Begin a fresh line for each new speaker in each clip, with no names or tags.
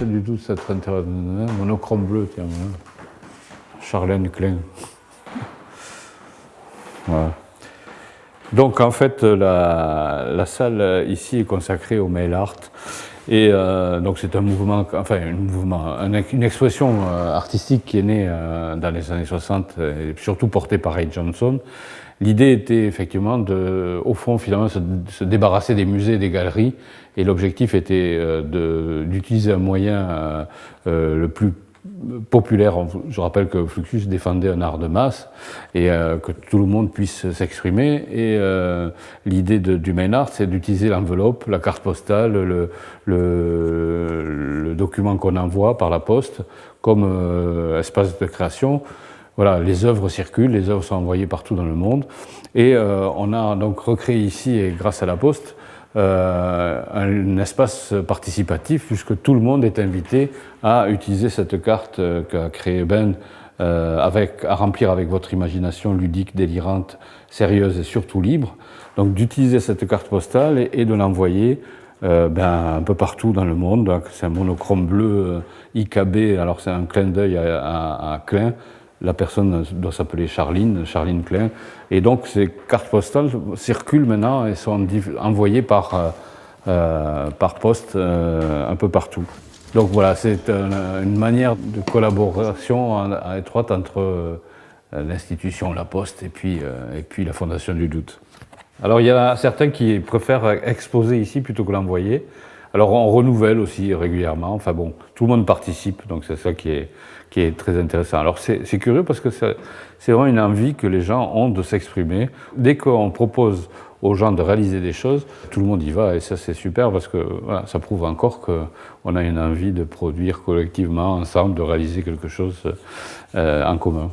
pas du tout cette intérêt. Monochrome bleu, tiens, voilà. Charlène Klein. Voilà. Donc en fait, la salle ici est consacrée au mail art. Et donc c'est un mouvement, enfin une expression artistique qui est née dans les années 60 et surtout portée par Ray Johnson. L'idée était effectivement au fond finalement se débarrasser des musées et des galeries, et l'objectif était d'utiliser un moyen le plus populaire. Je rappelle que Fluxus défendait un art de masse et que tout le monde puisse s'exprimer. Et l'idée du main art, c'est d'utiliser l'enveloppe, la carte postale, le document qu'on envoie par la poste comme espace de création. Voilà, les œuvres circulent, les œuvres sont envoyées partout dans le monde. Et on a donc recréé ici, et grâce à la Poste, un espace participatif, puisque tout le monde est invité à utiliser cette carte qu'a créée Ben, à remplir avec votre imagination ludique, délirante, sérieuse et surtout libre. Donc d'utiliser cette carte postale et de l'envoyer un peu partout dans le monde. C'est un monochrome bleu IKB, alors c'est un clin d'œil à Klein. La personne doit s'appeler Charline Klein. Et donc ces cartes postales circulent maintenant et sont envoyées par poste un peu partout. Donc voilà, c'est une manière de collaboration étroite entre l'institution La Poste et puis la Fondation du Doute. Alors il y en a certains qui préfèrent exposer ici plutôt que l'envoyer. Alors on renouvelle aussi régulièrement, enfin bon, tout le monde participe, donc c'est ça qui est très intéressant. Alors c'est curieux parce que c'est vraiment une envie que les gens ont de s'exprimer. Dès qu'on propose aux gens de réaliser des choses, tout le monde y va et ça c'est super parce que voilà, ça prouve encore qu'on a une envie de produire collectivement, ensemble, de réaliser quelque chose en commun.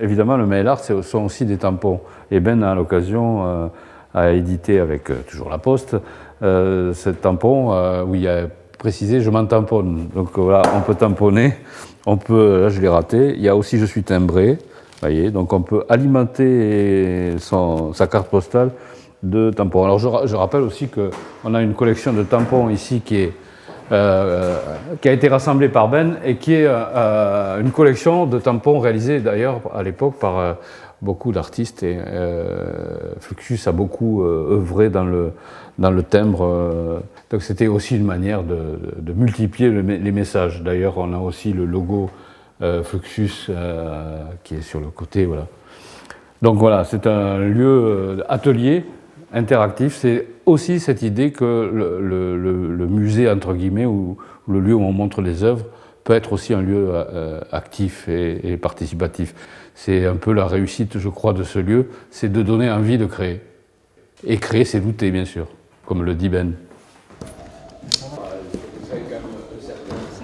Évidemment, le mail art, ce sont aussi des tampons. Et Ben a l'occasion à éditer avec toujours La Poste ce tampon où il y a précisé « je m'en tamponne ». Donc voilà, on peut tamponner, on peut, là je l'ai raté, il y a aussi « je suis timbré ». Voyez, donc on peut alimenter sa carte postale de tampons. Alors je rappelle aussi qu'on a une collection de tampons ici qui a été rassemblée par Ben et qui est une collection de tampons réalisés d'ailleurs à l'époque par beaucoup d'artistes et Fluxus a beaucoup œuvré dans le timbre. Donc c'était aussi une manière de multiplier les messages. D'ailleurs on a aussi le logo Fluxus qui est sur le côté. Voilà. Donc voilà, c'est un lieu atelier interactif. C'est aussi cette idée que le musée, entre guillemets, ou le lieu où on montre les œuvres, peut être aussi un lieu actif et participatif. C'est un peu la réussite, je crois, de ce lieu, c'est de donner envie de créer. Et créer, c'est douter, bien sûr, comme le dit Ben.
C'est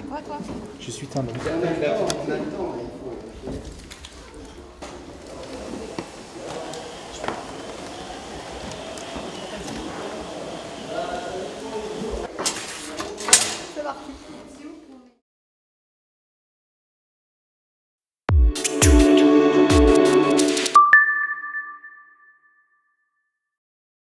quoi, toi ?
Je suis timbré.